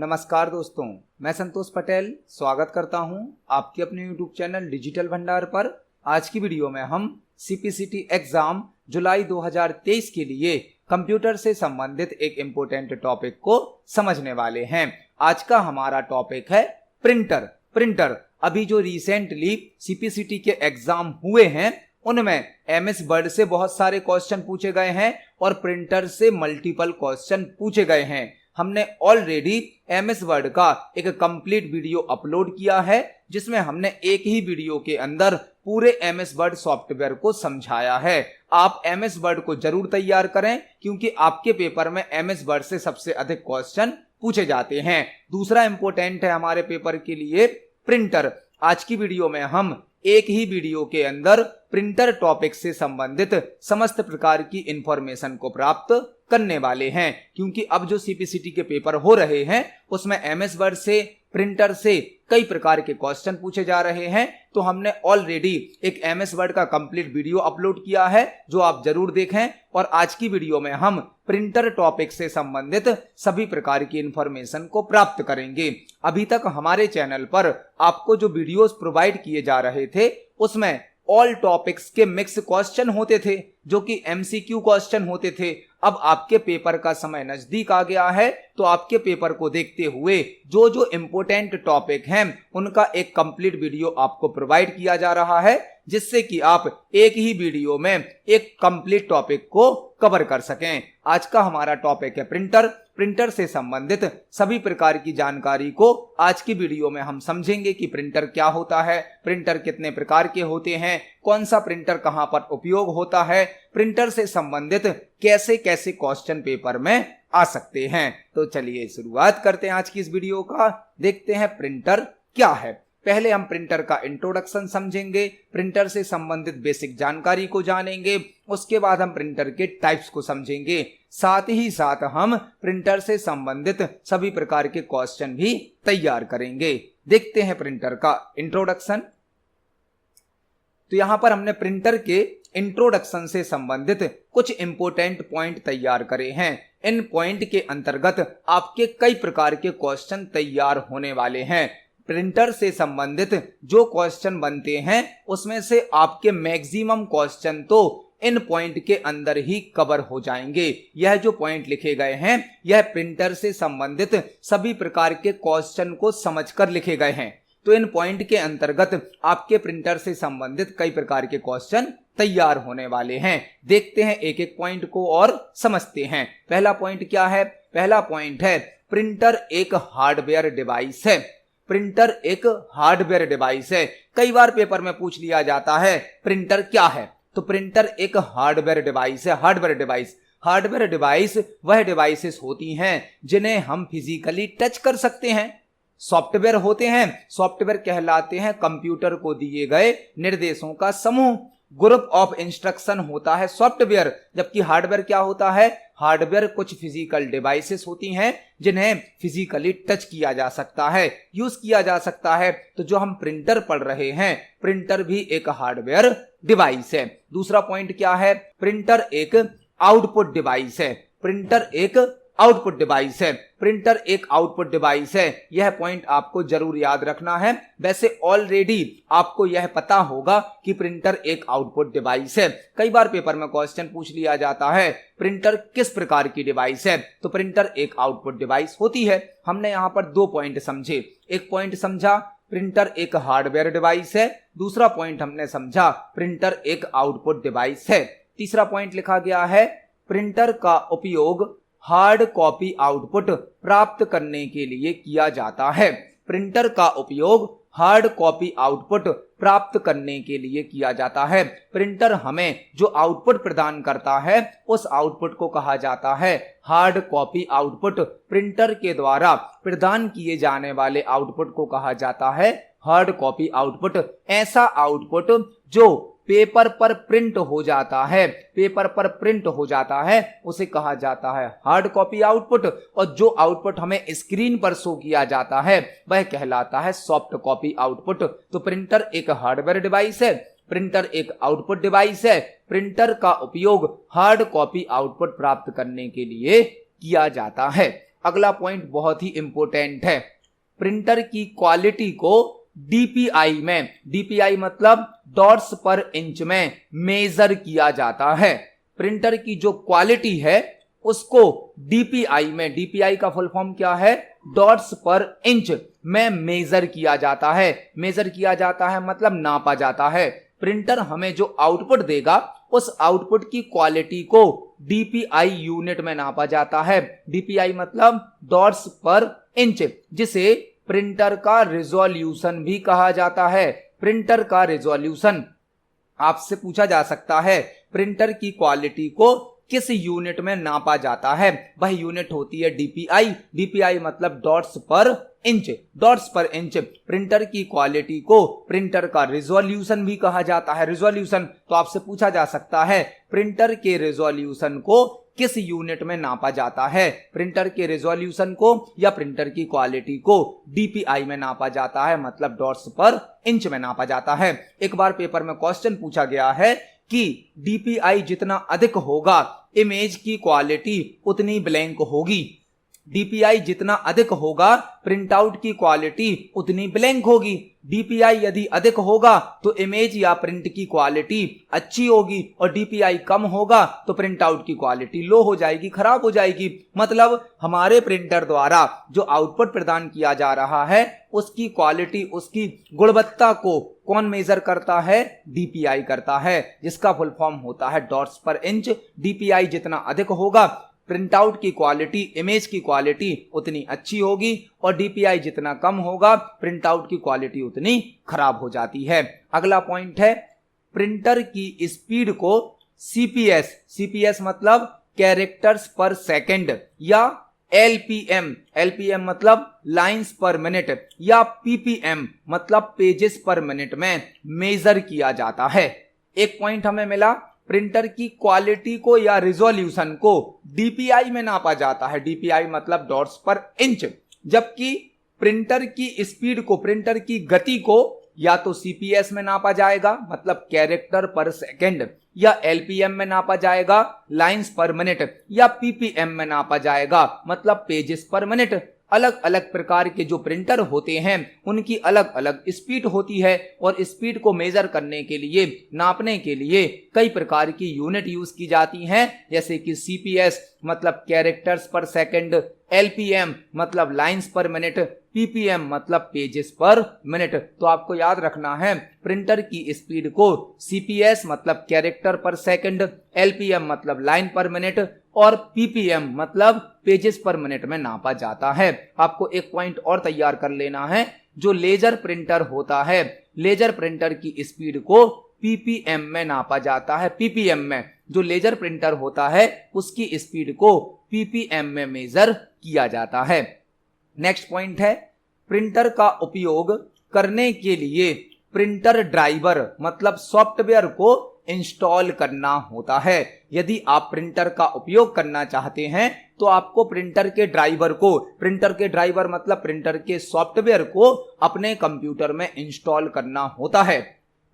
नमस्कार दोस्तों, मैं संतोष पटेल स्वागत करता हूं आपके अपने YouTube चैनल डिजिटल भंडार पर। आज की वीडियो में हम CPCT एग्जाम जुलाई 2023 के लिए कंप्यूटर से संबंधित एक इम्पोर्टेंट टॉपिक को समझने वाले हैं। आज का हमारा टॉपिक है प्रिंटर। अभी जो रिसेंटली CPCT के एग्जाम हुए हैं उनमें MS वर्ड से बहुत सारे क्वेश्चन पूछे गए हैं और प्रिंटर से मल्टीपल क्वेश्चन पूछे गए हैं। हमने ऑलरेडी MS वर्ड का एक कंप्लीट वीडियो अपलोड किया है जिसमें हमने एक ही वीडियो के अंदर पूरे MS वर्ड सॉफ्टवेयर को समझाया है। आप MS वर्ड को जरूर तैयार करें क्योंकि आपके पेपर में MS वर्ड से सबसे अधिक क्वेश्चन पूछे जाते हैं। दूसरा इंपॉर्टेंट है हमारे पेपर के लिए प्रिंटर। आज की वीडियो में हम एक ही वीडियो के अंदर प्रिंटर टॉपिक से संबंधित समस्त प्रकार की इंफॉर्मेशन को प्राप्त करने वाले हैं, क्योंकि अब जो CPCT के पेपर हो रहे हैं उसमें MS वर्ड से प्रिंटर से कई प्रकार के क्वेश्चन पूछे जा रहे हैं। तो हमने ऑलरेडी एक MS वर्ड का कंप्लीट वीडियो अपलोड किया है जो आप जरूर देखें। और आज की वीडियो में हम प्रिंटर टॉपिक से संबंधित सभी प्रकार की इंफॉर्मेशन को प्राप्त करेंगे। अभी तक हमारे चैनल पर आपको जो वीडियोस प्रोवाइड किए जा रहे थे उसमें ऑल टॉपिक्स के मिक्स क्वेश्चन होते थे जो कि MCQ क्वेश्चन होते थे। अब आपके पेपर का समय नजदीक आ गया है तो आपके पेपर को देखते हुए जो जो इम्पोर्टेंट टॉपिक हैं उनका एक कंप्लीट वीडियो आपको प्रोवाइड किया जा रहा है जिससे कि आप एक ही वीडियो में एक कंप्लीट टॉपिक को कवर कर सकें। आज का हमारा टॉपिक है प्रिंटर से संबंधित सभी प्रकार की जानकारी को आज की वीडियो में हम समझेंगे कि प्रिंटर क्या होता है, प्रिंटर कितने प्रकार के होते हैं, कौन सा प्रिंटर कहां पर उपयोग होता है, प्रिंटर से संबंधित कैसे कैसे क्वेश्चन पेपर में आ सकते हैं। तो चलिए शुरुआत करते हैं आज की इस वीडियो का। देखते हैं प्रिंटर क्या है। पहले हम प्रिंटर का इंट्रोडक्शन समझेंगे, प्रिंटर से संबंधित बेसिक जानकारी को जानेंगे, उसके बाद हम प्रिंटर के टाइप्स को समझेंगे, साथ ही साथ हम प्रिंटर से संबंधित सभी प्रकार के क्वेश्चन भी तैयार करेंगे। देखते हैं प्रिंटर का इंट्रोडक्शन। तो यहां पर हमने प्रिंटर के इंट्रोडक्शन से संबंधित कुछ इंपोर्टेंट पॉइंट तैयार करे हैं। इन पॉइंट के अंतर्गत आपके कई प्रकार के क्वेश्चन तैयार होने वाले हैं। प्रिंटर से संबंधित जो क्वेश्चन बनते हैं उसमें से आपके मैक्सिमम क्वेश्चन तो इन पॉइंट के अंदर ही कवर हो जाएंगे। यह जो पॉइंट लिखे गए हैं यह प्रिंटर से संबंधित सभी प्रकार के क्वेश्चन को समझकर लिखे गए हैं। तो इन पॉइंट के अंतर्गत आपके प्रिंटर से संबंधित कई प्रकार के क्वेश्चन तैयार होने वाले हैं। देखते हैं एक एक पॉइंट को और समझते हैं। पहला पॉइंट क्या है? पहला पॉइंट है प्रिंटर एक हार्डवेयर डिवाइस है। प्रिंटर एक हार्डवेयर डिवाइस है। कई बार पेपर में पूछ लिया जाता है प्रिंटर क्या है, तो प्रिंटर एक हार्डवेयर डिवाइस है। हार्डवेयर डिवाइस वह डिवाइसेस होती हैं जिन्हें हम फिजिकली टच कर सकते हैं। सॉफ्टवेयर होते हैं, सॉफ्टवेयर कहलाते हैं कंप्यूटर को दिए गए निर्देशों का समूह। ग्रुप ऑफ इंस्ट्रक्शन होता है सॉफ्टवेयर। जबकि हार्डवेयर क्या होता है? हार्डवेयर कुछ फिजिकल डिवाइसेस होती हैं जिन्हें फिजिकली टच किया जा सकता है, यूज किया जा सकता है। तो जो हम प्रिंटर पढ़ रहे हैं प्रिंटर भी एक हार्डवेयर डिवाइस है। दूसरा पॉइंट क्या है? प्रिंटर एक आउटपुट डिवाइस है। प्रिंटर एक आउटपुट डिवाइस है। प्रिंटर एक आउटपुट डिवाइस है। यह पॉइंट आपको जरूर याद रखना है। वैसे ऑलरेडी आपको यह पता होगा कि प्रिंटर एक आउटपुट डिवाइस है। कई बार पेपर में क्वेश्चन पूछ लिया जाता है प्रिंटर किस प्रकार की डिवाइस है, तो प्रिंटर एक आउटपुट डिवाइस होती है। हमने यहाँ पर दो पॉइंट समझे। एक पॉइंट समझा प्रिंटर एक हार्डवेयर डिवाइस है, दूसरा पॉइंट हमने समझा प्रिंटर एक आउटपुट डिवाइस है। तीसरा पॉइंट लिखा गया है प्रिंटर का उपयोग हार्ड कॉपी आउटपुट प्राप्त करने के लिए किया जाता है। प्रिंटर का उपयोग हार्ड कॉपी आउटपुट प्राप्त करने के लिए किया जाता है। प्रिंटर हमें जो आउटपुट प्रदान करता है उस आउटपुट को कहा जाता है हार्ड कॉपी आउटपुट। प्रिंटर के द्वारा प्रदान किए जाने वाले आउटपुट को कहा जाता है हार्ड कॉपी आउटपुट। ऐसा आउटपुट जो पेपर पर प्रिंट हो जाता है उसे कहा जाता है हार्ड कॉपी आउटपुट। और जो आउटपुट हमें स्क्रीन पर शो किया जाता है वह कहलाता है सॉफ्ट कॉपी आउटपुट। तो प्रिंटर एक हार्डवेयर डिवाइस है, प्रिंटर एक आउटपुट डिवाइस है। प्रिंटर का उपयोग हार्ड कॉपी आउटपुट प्राप्त करने के लिए किया जाता है। अगला पॉइंट बहुत ही इंपॉर्टेंट है, प्रिंटर की क्वालिटी को डीपीआई में, डीपीआई मतलब डॉट्स पर इंच में मेजर किया जाता है। प्रिंटर की जो क्वालिटी है उसको डीपीआई में, डीपीआई का फुल फॉर्म क्या है, डॉट्स पर इंच में मेजर किया जाता है। मेजर किया जाता है मतलब नापा जाता है। प्रिंटर हमें जो आउटपुट देगा उस आउटपुट की क्वालिटी को डीपीआई यूनिट में नापा जाता है। डीपीआई मतलब डॉट्स पर इंच, जिसे प्रिंटर का रिजोल्यूशन भी कहा जाता है। प्रिंटर का रिजोल्यूशन, आपसे पूछा जा सकता है प्रिंटर की क्वालिटी को किस यूनिट में नापा जाता है, वह यूनिट होती है डीपीआई। डीपीआई मतलब डॉट्स पर इंच, डॉट्स पर इंच। प्रिंटर की क्वालिटी को प्रिंटर का रिजोल्यूशन भी कहा जाता है। रिजोल्यूशन, तो आपसे पूछा जा सकता है प्रिंटर के रिजोल्यूशन को किस यूनिट में नापा जाता है। प्रिंटर के रिजोल्यूशन को या प्रिंटर की क्वालिटी को डीपीआई में नापा जाता है, मतलब डॉट्स पर इंच में नापा जाता है। एक बार पेपर में क्वेश्चन पूछा गया है कि डीपीआई जितना अधिक होगा इमेज की क्वालिटी उतनी ब्लैंक होगी, डीपीआई जितना अधिक होगा प्रिंट आउट की क्वालिटी उतनी ब्लैंक होगी। डीपीआई यदि अधिक होगा तो इमेज या प्रिंट की क्वालिटी अच्छी होगी, और डीपीआई कम होगा तो प्रिंट आउट की क्वालिटी लो हो जाएगी, खराब हो जाएगी। मतलब हमारे प्रिंटर द्वारा जो आउटपुट प्रदान किया जा रहा है उसकी क्वालिटी, उसकी गुणवत्ता को कौन मेजर करता है, डीपीआई करता है, जिसका फुल फॉर्म होता है डॉट्स पर इंच। डीपीआई जितना अधिक होगा प्रिंट आउट की क्वालिटी, इमेज की क्वालिटी उतनी अच्छी होगी, और डीपीआई जितना कम होगा प्रिंट आउट की क्वालिटी उतनी खराब हो जाती है। अगला पॉइंट है प्रिंटर की स्पीड को सीपीएस, सीपीएस मतलब कैरेक्टर्स पर सेकंड, या एलपीएम, एलपीएम मतलब लाइंस पर मिनट, या पीपीएम मतलब पेजेस पर मिनट में मेजर किया जाता है। एक पॉइंट हमें मिला, प्रिंटर की क्वालिटी को या रिजोल्यूशन को डीपीआई में नापा जाता है, डीपीआई मतलब डॉट्स पर इंच, जबकि प्रिंटर की स्पीड को, प्रिंटर की गति को या तो सीपीएस में नापा जाएगा मतलब कैरेक्टर पर सेकंड, या एलपीएम में नापा जाएगा लाइंस पर मिनट, या पीपीएम में नापा जाएगा मतलब पेजेस पर मिनट। अलग अलग प्रकार के जो प्रिंटर होते हैं उनकी अलग अलग स्पीड होती है, और स्पीड को मेजर करने के लिए, नापने के लिए कई प्रकार की यूनिट यूज की जाती हैं, जैसे कि सीपीएस मतलब कैरेक्टर्स पर सेकंड, एलपीएम मतलब लाइंस पर मिनट, पीपीएम मतलब पेजेस पर मिनट। तो आपको याद रखना है प्रिंटर की स्पीड को सीपीएस मतलब कैरेक्टर पर सेकंड, एलपीएम मतलब लाइन पर मिनट, और पीपीएम मतलब पेजेस पर मिनट में नापा जाता है। आपको एक पॉइंट और तैयार कर लेना है, जो लेजर प्रिंटर होता है, लेजर प्रिंटर की स्पीड को पीपीएम में नापा जाता है। पीपीएम में जो लेजर प्रिंटर होता है उसकी स्पीड को पीपीएम में मेजर किया जाता है। नेक्स्ट पॉइंट है प्रिंटर का उपयोग करने के लिए प्रिंटर ड्राइवर मतलब सॉफ्टवेयर को इंस्टॉल करना होता है। यदि आप प्रिंटर का उपयोग करना चाहते हैं तो आपको प्रिंटर के ड्राइवर को, प्रिंटर के ड्राइवर मतलब प्रिंटर के सॉफ्टवेयर को अपने कंप्यूटर में इंस्टॉल करना होता है।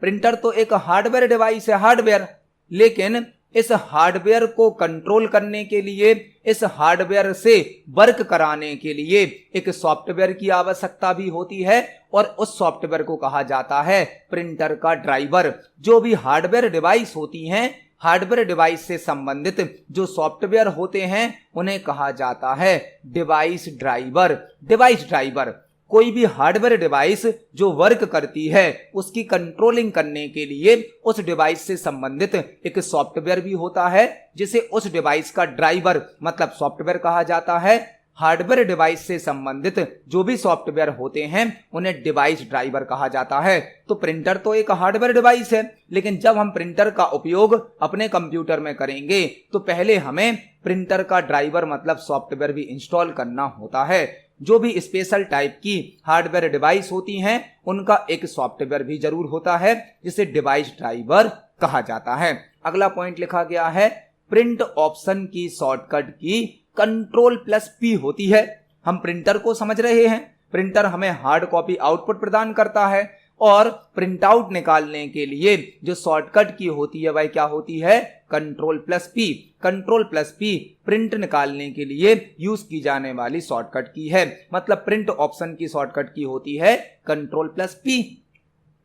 प्रिंटर तो एक हार्डवेयर डिवाइस है, हार्डवेयर, लेकिन इस हार्डवेयर को कंट्रोल करने के लिए, इस हार्डवेयर से वर्क कराने के लिए एक सॉफ्टवेयर की आवश्यकता भी होती है, और उस सॉफ्टवेयर को कहा जाता है प्रिंटर का ड्राइवर। जो भी हार्डवेयर डिवाइस होती हैं, हार्डवेयर डिवाइस से संबंधित जो सॉफ्टवेयर होते हैं उन्हें कहा जाता है डिवाइस ड्राइवर। डिवाइस ड्राइवर कोई भी हार्डवेयर डिवाइस जो वर्क करती है उसकी कंट्रोलिंग करने के लिए उस डिवाइस से संबंधित एक सॉफ्टवेयर भी होता है, जिसे उस डिवाइस का ड्राइवर मतलब सॉफ्टवेयर कहा जाता है। हार्डवेयर डिवाइस से संबंधित जो भी सॉफ्टवेयर होते हैं उन्हें डिवाइस ड्राइवर कहा जाता है। तो प्रिंटर तो एक हार्डवेयर डिवाइस है, लेकिन जब हम प्रिंटर का उपयोग अपने कंप्यूटर में करेंगे तो पहले हमें प्रिंटर का ड्राइवर मतलब सॉफ्टवेयर भी इंस्टॉल करना होता है। जो भी स्पेशल टाइप की हार्डवेयर डिवाइस होती हैं उनका एक सॉफ्टवेयर भी जरूर होता है, जिसे डिवाइस ड्राइवर कहा जाता है। अगला पॉइंट लिखा गया है प्रिंट ऑप्शन की शॉर्टकट की Ctrl+P होती है। हम प्रिंटर को समझ रहे हैं, प्रिंटर हमें हार्ड कॉपी आउटपुट प्रदान करता है और प्रिंट आउट निकालने के लिए जो शॉर्टकट की होती है वह क्या होती है, Ctrl+P। Ctrl+P प्रिंट निकालने के लिए यूज की जाने वाली शॉर्टकट की है, मतलब प्रिंट ऑप्शन की शॉर्टकट की होती है Ctrl+P।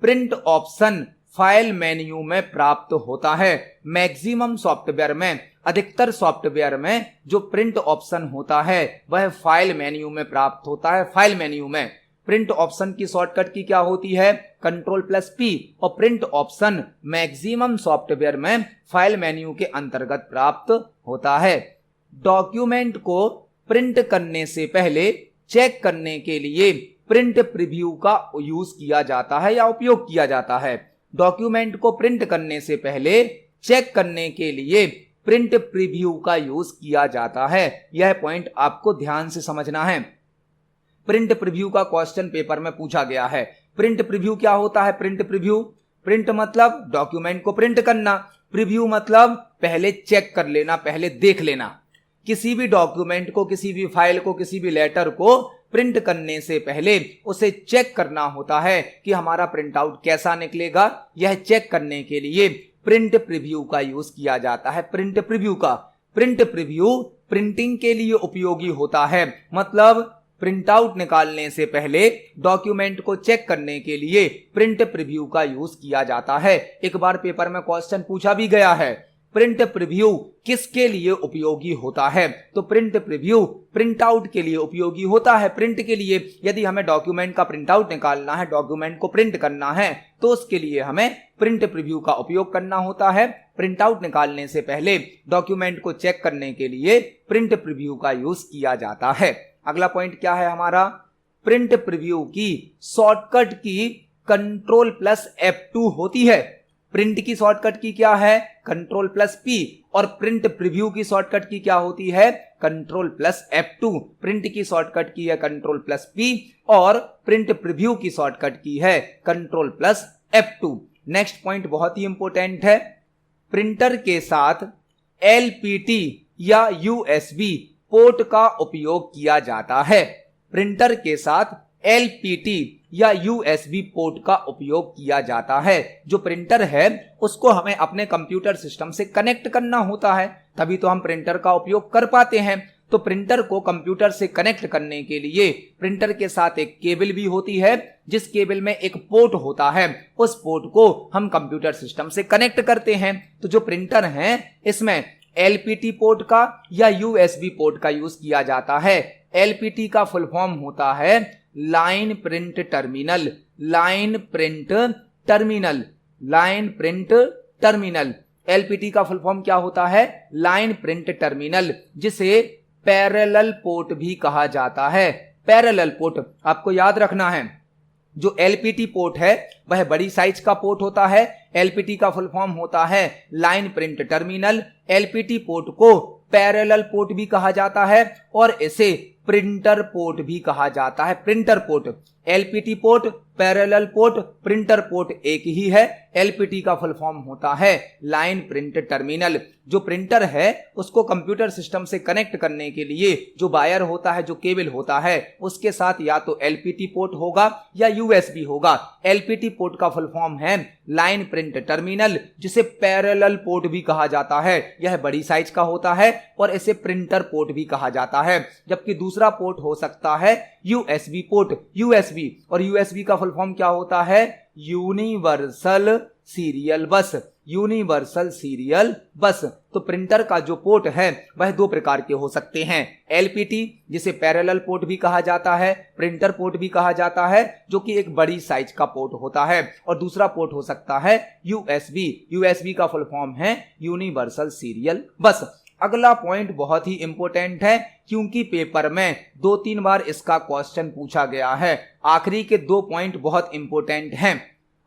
Print option file menu में प्राप्त होता है। मैक्सिमम सॉफ्टवेयर में, अधिकतर सॉफ्टवेयर में जो प्रिंट ऑप्शन होता है वह फाइल मेन्यू में प्राप्त होता है। फाइल मेन्यू में प्रिंट ऑप्शन की शॉर्टकट की क्या होती है, Ctrl+P, और प्रिंट ऑप्शन मैक्सिमम सॉफ्टवेयर में फाइल मेन्यू के अंतर्गत प्राप्त होता है। डॉक्यूमेंट को प्रिंट करने से पहले चेक करने के लिए प्रिंट प्रीव्यू का यूज किया जाता है या उपयोग किया जाता है। डॉक्यूमेंट को प्रिंट करने से पहले चेक करने के लिए प्रिंट प्रीव्यू का यूज किया जाता है। यह पॉइंट आपको ध्यान से समझना है। प्रिंट प्रीव्यू का क्वेश्चन पेपर में पूछा गया है। प्रिंट प्रीव्यू क्या होता है, प्रिंट प्रीव्यू, प्रिंट मतलब डॉक्यूमेंट को प्रिंट करना, प्रीव्यू मतलब पहले चेक कर लेना, पहले देख लेना। किसी भी डॉक्यूमेंट को, किसी भी फाइल को, किसी भी लेटर को प्रिंट करने से पहले उसे चेक करना होता है कि हमारा प्रिंट आउट कैसा निकलेगा। यह चेक करने के लिए प्रिंट प्रीव्यू का यूज किया जाता है। प्रिंट प्रीव्यू का, प्रिंट प्रीव्यू प्रिंटिंग के लिए उपयोगी होता है, मतलब प्रिंट आउट निकालने से पहले डॉक्यूमेंट को चेक करने के लिए प्रिंट प्रीव्यू का यूज किया जाता है। एक बार पेपर में क्वेश्चन पूछा भी गया है, प्रिंट प्रीव्यू किसके लिए उपयोगी होता है, तो प्रिंट प्रीव्यू प्रिंट आउट के लिए उपयोगी होता है। प्रिंट के लिए, यदि हमें डॉक्यूमेंट का प्रिंट आउट निकालना है, डॉक्यूमेंट को प्रिंट करना है, तो उसके लिए हमें प्रिंट प्रीव्यू का उपयोग करना होता है। प्रिंट आउट निकालने से पहले डॉक्यूमेंट को चेक करने के लिए प्रिंट प्रीव्यू का यूज किया जाता है। अगला पॉइंट क्या है हमारा, प्रिंट प्रीव्यू की शॉर्टकट की Ctrl+F2 होती है। प्रिंट की शॉर्टकट की क्या है, Ctrl+P, और प्रिंट प्रीव्यू की शॉर्टकट की क्या होती है, Ctrl+F2। प्रिंट की शॉर्टकट की है Ctrl+P और प्रिंट प्रीव्यू की शॉर्टकट की है Ctrl+F2। नेक्स्ट पॉइंट बहुत ही इंपॉर्टेंट है, प्रिंटर के साथ LPT या USB पोर्ट का उपयोग किया जाता है। प्रिंटर के साथ LPT या USB पोर्ट का उपयोग किया जाता है। जो प्रिंटर है उसको हमें अपने कंप्यूटर सिस्टम से कनेक्ट करना होता है, तभी तो हम प्रिंटर का उपयोग कर पाते हैं। तो प्रिंटर को कंप्यूटर से कनेक्ट करने के लिए प्रिंटर के साथ एक केबल भी होती है, जिस केबल में एक पोर्ट होता है। उस पोर्ट को हम कंप्यूटर सिस्टम से कनेक्ट करते हैं। तो जो प्रिंटर है इसमें LPT पोर्ट का या USB पोर्ट का यूज किया जाता है। LPT का फुल फॉर्म होता है line print terminal, line print terminal, line print terminal. LPT का फुल फॉर्म क्या होता है, लाइन प्रिंट टर्मिनल, जिसे पैरेलल पोर्ट भी कहा जाता है। पैरेलल पोर्ट आपको याद रखना है, जो LPT पोर्ट है वह बड़ी साइज का पोर्ट होता है। LPT का फुल फॉर्म होता है line print terminal. LPT port को पैरेलल पोर्ट भी कहा जाता है और इसे प्रिंटर पोर्ट भी कहा जाता है। Printer port, LPT port, parallel port, printer port एक ही है। LPT का फुल फॉर्म होता है लाइन प्रिंट टर्मिनल। जो प्रिंटर है उसको कंप्यूटर सिस्टम से कनेक्ट करने के लिए जो वायर होता है, जो केबल होता है, उसके साथ या तो LPT पोर्ट होगा या USB होगा। LPT पोर्ट का फुल फॉर्म है लाइन प्रिंट टर्मिनल, जिसे पैरेलल पोर्ट भी कहा जाता है। यह बड़ी साइज का होता है और इसे प्रिंटर पोर्ट भी कहा जाता है। जबकि दूसरा पोर्ट हो सकता है USB पोर्ट। USB और USB का फुल फॉर्म क्या होता है, यूनिवर्सल सीरियल बस, यूनिवर्सल सीरियल बस। तो प्रिंटर का जो पोर्ट है वह दो प्रकार के हो सकते हैं, LPT जिसे पैरेलल पोर्ट भी कहा जाता है, प्रिंटर पोर्ट भी कहा जाता है, जो कि एक बड़ी साइज का पोर्ट होता है, और दूसरा पोर्ट हो सकता है USB। USB का फुल फॉर्म है यूनिवर्सल सीरियल बस। अगला पॉइंट बहुत ही इंपॉर्टेंट है, क्योंकि पेपर में 2-3 बार इसका क्वेश्चन पूछा गया है। आखिरी के 2 पॉइंट बहुत इंपॉर्टेंट हैं।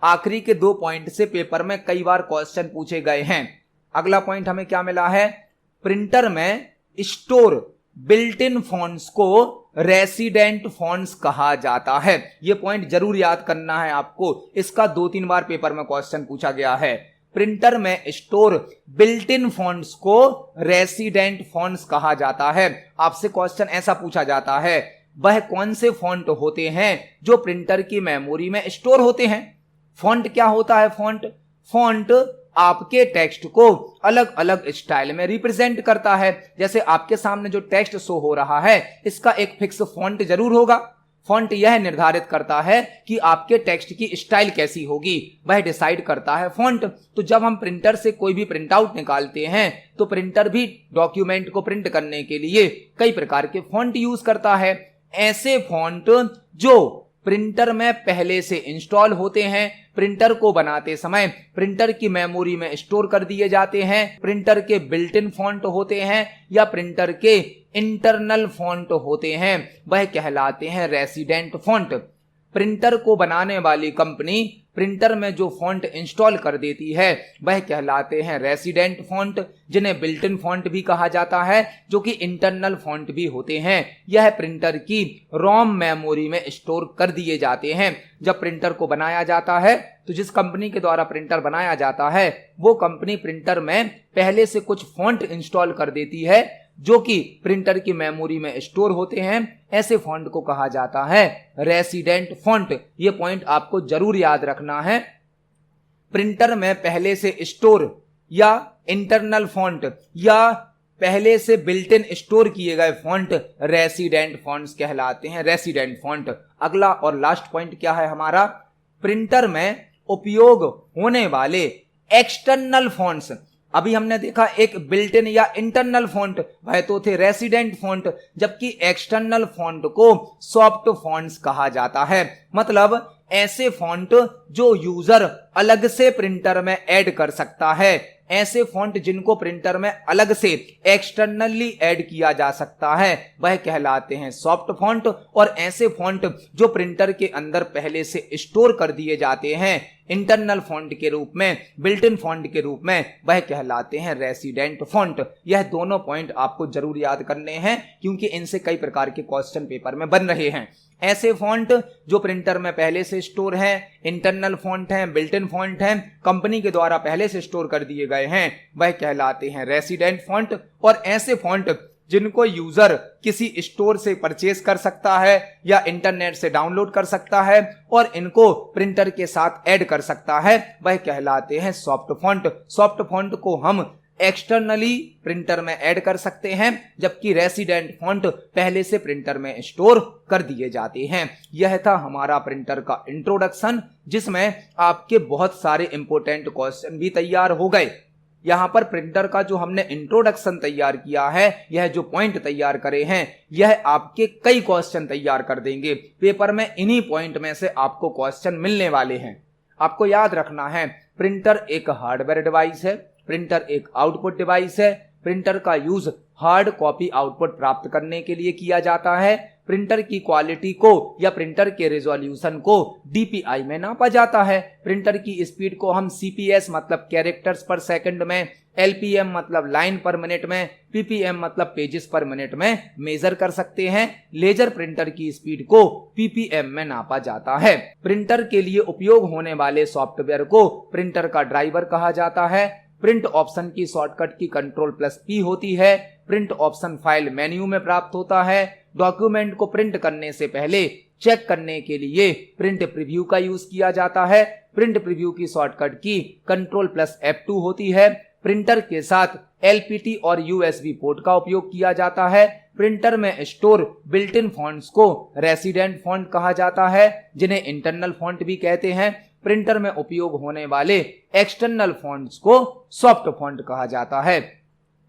आखिरी के 2 पॉइंट से पेपर में कई बार क्वेश्चन पूछे गए हैं। अगला पॉइंट हमें क्या मिला है, प्रिंटर में स्टोर बिल्ट इन फॉन्ट्स को रेसिडेंट फॉन्ट्स कहा जाता है। यह पॉइंट जरूर याद करना है आपको, इसका 2-3 बार पेपर में क्वेश्चन पूछा गया है। प्रिंटर में स्टोर बिल्ट इन फॉन्ट्स को रेसिडेंट फॉन्ट्स कहा जाता है। आपसे क्वेश्चन ऐसा पूछा जाता है, वह कौन से फॉन्ट होते हैं जो प्रिंटर की मेमोरी में स्टोर होते हैं। फॉन्ट क्या होता है? फॉन्ट आपके टेक्स्ट को अलग अलग स्टाइल में रिप्रेजेंट करता है। जैसे आपके सामने जो टेक्स्ट शो हो रहा है इसका एक फिक्स फॉन्ट जरूर होगा। फॉन्ट यह निर्धारित करता है कि आपके टेक्स्ट की स्टाइल कैसी होगी, वह डिसाइड करता है फॉन्ट। तो जब हम प्रिंटर से कोई भी प्रिंट आउट निकालते हैं तो प्रिंटर भी डॉक्यूमेंट को प्रिंट करने के लिए कई प्रकार के फॉन्ट यूज करता है। ऐसे फॉन्ट जो प्रिंटर में पहले से इंस्टॉल होते हैं, प्रिंटर को बनाते समय प्रिंटर की मेमोरी में स्टोर कर दिए जाते हैं, प्रिंटर के बिल्ट इन फॉन्ट होते हैं या प्रिंटर के इंटरनल फॉन्ट होते हैं, वह कहलाते हैं रेसिडेंट फॉन्ट। प्रिंटर को बनाने वाली कंपनी प्रिंटर में जो फॉन्ट इंस्टॉल कर देती है वह कहलाते हैं रेसिडेंट फॉन्ट, जिन्हें बिल्ट इन फॉन्ट भी कहा जाता है, जो कि इंटरनल फॉन्ट भी होते हैं। यह प्रिंटर की रोम मेमोरी में स्टोर कर दिए जाते हैं। जब प्रिंटर को बनाया जाता है तो जिस कंपनी के द्वारा प्रिंटर बनाया जाता है वो कंपनी प्रिंटर में पहले से कुछ फॉन्ट इंस्टॉल कर देती है जो कि प्रिंटर की मेमोरी में स्टोर होते हैं। ऐसे फॉन्ट को कहा जाता है रेसिडेंट फॉन्ट। ये पॉइंट आपको जरूर याद रखना है। प्रिंटर में पहले से स्टोर या इंटरनल फॉन्ट या पहले से बिल्ट इन स्टोर किए गए फॉन्ट रेसिडेंट फॉन्ट्स कहलाते हैं, रेसिडेंट फॉन्ट। अगला और लास्ट पॉइंट क्या है हमारा? प्रिंटर में उपयोग होने वाले एक्सटर्नल फॉन्ट्स। अभी हमने देखा एक बिल्ट इन या इंटरनल फॉन्ट, वह तो थे रेसिडेंट फॉन्ट, जबकि एक्सटर्नल फॉन्ट को सॉफ्ट फॉन्ट्स कहा जाता है। मतलब ऐसे फॉन्ट जो यूजर अलग से प्रिंटर में ऐड कर सकता है, ऐसे फॉन्ट जिनको प्रिंटर में अलग से एक्सटर्नली ऐड किया जा सकता है वह कहलाते हैं सॉफ्ट फॉन्ट। और ऐसे फॉन्ट जो प्रिंटर के अंदर पहले से स्टोर कर दिए जाते हैं इंटरनल फॉन्ट के रूप में, बिल्ट इन फॉन्ट के रूप में, वह कहलाते हैं रेसिडेंट फॉन्ट। यह दोनों पॉइंट आपको जरूर याद करने हैं क्योंकि इनसे कई प्रकार के क्वेश्चन पेपर में बन रहे हैं। ऐसे फॉन्ट जो प्रिंटर में पहले से स्टोर हैं, इंटरनल फॉन्ट हैं, बिल्ट इन फॉन्ट हैं, कंपनी के द्वारा पहले से स्टोर कर दिए गए हैं, वह कहलाते हैं रेसिडेंट फॉन्ट। और ऐसे फॉन्ट जिनको यूजर किसी स्टोर से परचेज कर सकता है या इंटरनेट से डाउनलोड कर सकता है और इनको प्रिंटर के साथ ऐड कर सकता है वह कहलाते हैं सॉफ्ट फॉन्ट। सॉफ्ट फॉन्ट को हम एक्सटर्नली प्रिंटर में ऐड कर सकते हैं, जबकि रेसिडेंट फॉन्ट पहले से प्रिंटर में स्टोर कर दिए जाते हैं। यह था हमारा प्रिंटर का इंट्रोडक्शन, जिसमें आपके बहुत सारे इंपॉर्टेंट क्वेश्चन भी तैयार हो गए। यहाँ पर प्रिंटर का जो हमने इंट्रोडक्शन तैयार किया है, यह जो पॉइंट तैयार करे हैं, यह आपके कई क्वेश्चन तैयार कर देंगे। पेपर में इन्हीं पॉइंट में से आपको क्वेश्चन मिलने वाले हैं। आपको याद रखना है प्रिंटर एक हार्डवेयर डिवाइस है, प्रिंटर एक आउटपुट डिवाइस है। प्रिंटर का यूज हार्ड कॉपी आउटपुट प्राप्त करने के लिए किया जाता है। प्रिंटर की क्वालिटी को या प्रिंटर के रेजोल्यूशन को डीपीआई में नापा जाता है। प्रिंटर की स्पीड को हम सीपीएस मतलब कैरेक्टर्स पर सेकंड में, एलपीएम मतलब लाइन पर मिनट में, पीपीएम मतलब पेजेस पर मिनट में मेजर कर सकते हैं। लेजर प्रिंटर की स्पीड को पीपीएम में नापा जाता है। प्रिंटर के लिए उपयोग होने वाले सॉफ्टवेयर को प्रिंटर का ड्राइवर कहा जाता है। प्रिंट ऑप्शन की शॉर्टकट की Ctrl+P होती है। प्रिंट ऑप्शन फाइल मेन्यू में प्राप्त होता है। डॉक्यूमेंट को प्रिंट करने से पहले चेक करने के लिए प्रिंट प्रीव्यू का यूज किया जाता है। प्रिंट प्रीव्यू की शॉर्टकट की Ctrl+F2 होती है। प्रिंटर के साथ एलपीटी और यूएसबी पोर्ट का उपयोग किया जाता है। प्रिंटर में स्टोर बिल्ट इन फॉन्ट्स को रेसिडेंट फॉन्ट कहा जाता है, जिन्हें इंटरनल फॉन्ट भी कहते हैं। प्रिंटर में उपयोग होने वाले एक्सटर्नल फॉन्ट्स को सॉफ्ट फॉन्ट कहा जाता है।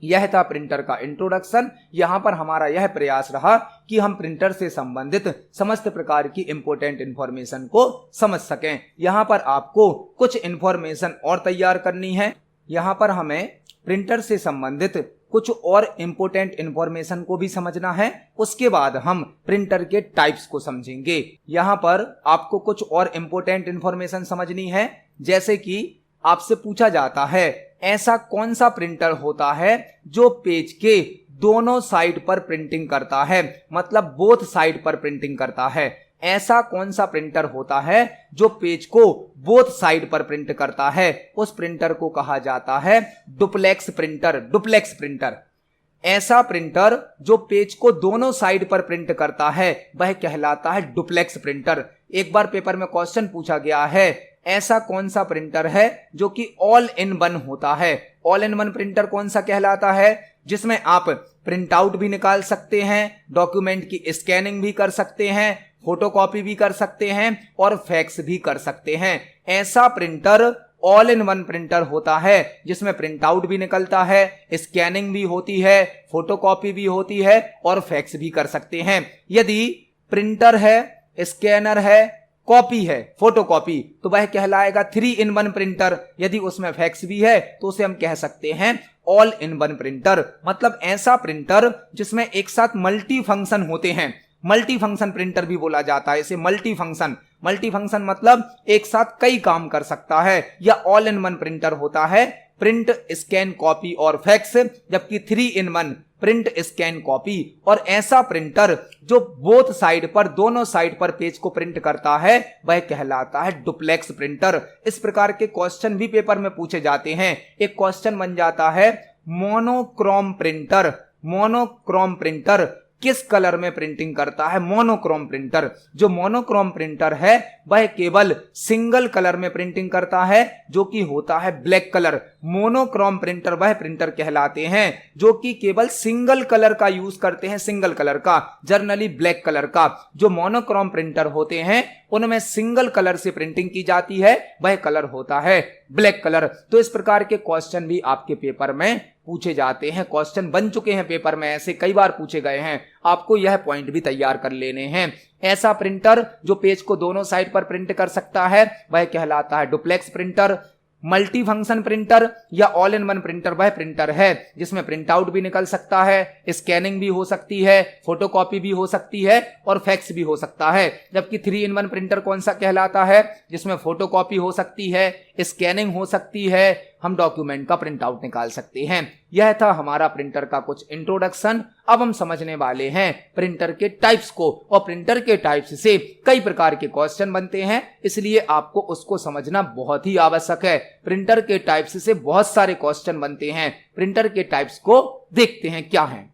यह था प्रिंटर का इंट्रोडक्शन। यहां पर हमारा यह प्रयास रहा कि हम प्रिंटर से संबंधित समस्त प्रकार की इंपॉर्टेंट इंफॉर्मेशन को समझ सकें। यहां पर आपको कुछ इंफॉर्मेशन और तैयार करनी है। यहां पर हमें प्रिंटर से संबंधित कुछ और इंपॉर्टेंट इंफॉर्मेशन को भी समझना है। उसके बाद हम प्रिंटर के टाइप्स को समझेंगे। यहाँ पर आपको कुछ और इंपॉर्टेंट इंफॉर्मेशन समझनी है, जैसे कि आपसे पूछा जाता है ऐसा कौन सा प्रिंटर होता है जो पेज के दोनों साइड पर प्रिंटिंग करता है, मतलब बोथ साइड पर प्रिंटिंग करता है। ऐसा कौन सा प्रिंटर होता है जो पेज को बोथ साइड पर प्रिंट करता है? उस प्रिंटर को कहा जाता है डुप्लेक्स प्रिंटर। Duplex printer. ऐसा प्रिंटर जो पेज को दोनों साइड पर प्रिंट करता है वह कहलाता है डुप्लेक्स प्रिंटर। एक बार पेपर में क्वेश्चन पूछा गया है ऐसा कौन सा प्रिंटर है जो कि ऑल इन वन होता है? ऑल इन वन प्रिंटर कौन सा कहलाता है? जिसमें आप प्रिंट आउट भी निकाल सकते हैं, डॉक्यूमेंट की स्कैनिंग भी कर सकते हैं, फोटोकॉपी भी कर सकते हैं और फैक्स भी कर सकते हैं। ऐसा printer all in one printer होता है जिसमें प्रिंट आउट भी निकलता है, स्कैनिंग भी होती है, फोटोकॉपी भी होती है और फैक्स भी कर सकते हैं। यदि प्रिंटर है, स्कैनर है, कॉपी है, फोटोकॉपी, तो वह कहलाएगा 3 in 1 प्रिंटर। यदि उसमें फैक्स भी है तो उसे हम कह सकते हैं ऑल इन वन प्रिंटर। मतलब ऐसा प्रिंटर जिसमें एक साथ मल्टी फंक्शन होते हैं। मल्टी फंक्शन प्रिंटर भी बोला जाता है इसे, मल्टी फंक्शन। मल्टी फंक्शन मतलब एक साथ कई काम कर सकता है, या ऑल इन वन प्रिंटर होता है प्रिंट, स्कैन, कॉपी और फैक्स, जबकि 3 in 1 प्रिंट, स्कैन, कॉपी। और ऐसा प्रिंटर जो बोथ साइड पर, दोनों साइड पर पेज को प्रिंट करता है वह कहलाता है डुप्लेक्स प्रिंटर। इस प्रकार के क्वेश्चन भी पेपर में पूछे जाते हैं। एक क्वेश्चन बन जाता है मोनोक्रोम प्रिंटर। मोनोक्रोम प्रिंटर किस कलर में प्रिंटिंग करता है? Monochrome printer. जो मोनोक्रोम प्रिंटर है वह केवल सिंगल कलर में प्रिंटिंग करता है जो कि होता है ब्लैक कलर। मोनोक्रोम प्रिंटर वह प्रिंटर कहलाते हैं जो कि केवल सिंगल कलर का यूज करते हैं, सिंगल कलर का, जनरली ब्लैक कलर का। जो मोनोक्रोम प्रिंटर होते हैं उनमें सिंगल कलर से प्रिंटिंग की जाती है, वह कलर होता है ब्लैक कलर। तो इस प्रकार के क्वेश्चन भी आपके पेपर में पूछे जाते हैं। क्वेश्चन बन चुके हैं पेपर में, ऐसे कई बार पूछे गए हैं। आपको यह पॉइंट भी तैयार कर लेने हैं। ऐसा प्रिंटर जो पेज को दोनों साइड पर प्रिंट कर सकता है वह कहलाता है duplex printer. Multi function printer या ऑल इन वन प्रिंटर वह प्रिंटर है जिसमें प्रिंट आउट भी निकल सकता है, स्कैनिंग भी हो सकती है, फोटोकॉपी भी हो सकती है और फैक्स भी हो सकता है। जबकि 3 in 1 प्रिंटर कौन सा कहलाता है? जिसमें फोटोकॉपी हो सकती है, स्कैनिंग हो सकती है, हम डॉक्यूमेंट का प्रिंट आउट निकाल सकते हैं। यह था हमारा प्रिंटर का कुछ इंट्रोडक्शन। अब हम समझने वाले हैं प्रिंटर के टाइप्स को, और प्रिंटर के टाइप्स से कई प्रकार के क्वेश्चन बनते हैं, इसलिए आपको उसको समझना बहुत ही आवश्यक है। प्रिंटर के टाइप्स से बहुत सारे क्वेश्चन बनते हैं। प्रिंटर के टाइप्स को देखते हैं क्या हैं।